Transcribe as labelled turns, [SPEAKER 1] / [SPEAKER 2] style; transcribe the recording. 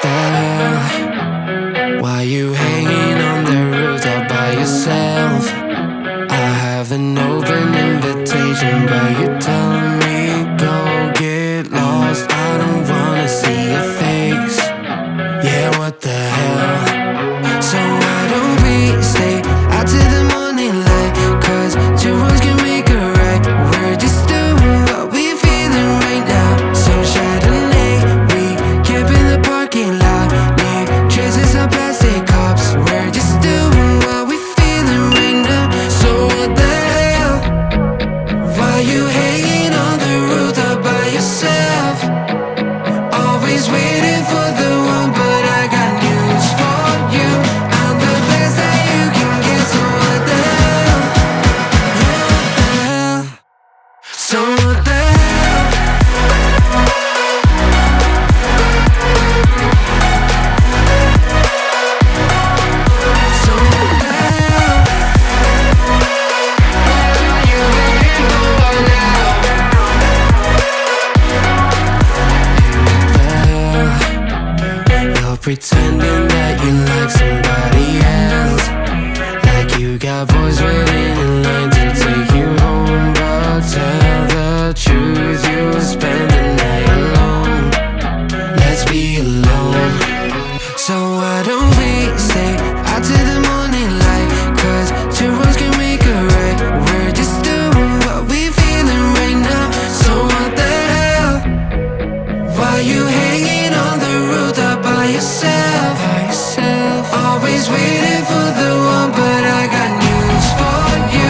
[SPEAKER 1] the hell? Why you hanging on the roof all by yourself? I have an open invitation, but you're telling me go get lost. I don't wanna see your face. Yeah, what the hell? So why don't we stay out till the morning light? Cause two wrongs can make a right. We're just doing what we feeling right now. So Chardonnay, we camp in the parking lot. Leave traces of plastic cups. We're just doing what we feeling right now. So what the hell? Why you hanging on the roof all by yourself? Always waiting for the one, but I got news for you. I'm the best that you can get, so what the hell? Yeah, so what the hell? So what the hell? What are you waiting for now? You're pretending that you like somebody else, like you got boys waiting in line to take you home. But tell the truth, you'll spend the night alone. Let's be alone. So why don't we stay out till the morning light? Cause two wrongs can make a right. We're just doing what we feeling right now. So what the hell? Why you hanging on the roof all by yourself? Always waiting for the one, but I got news for you.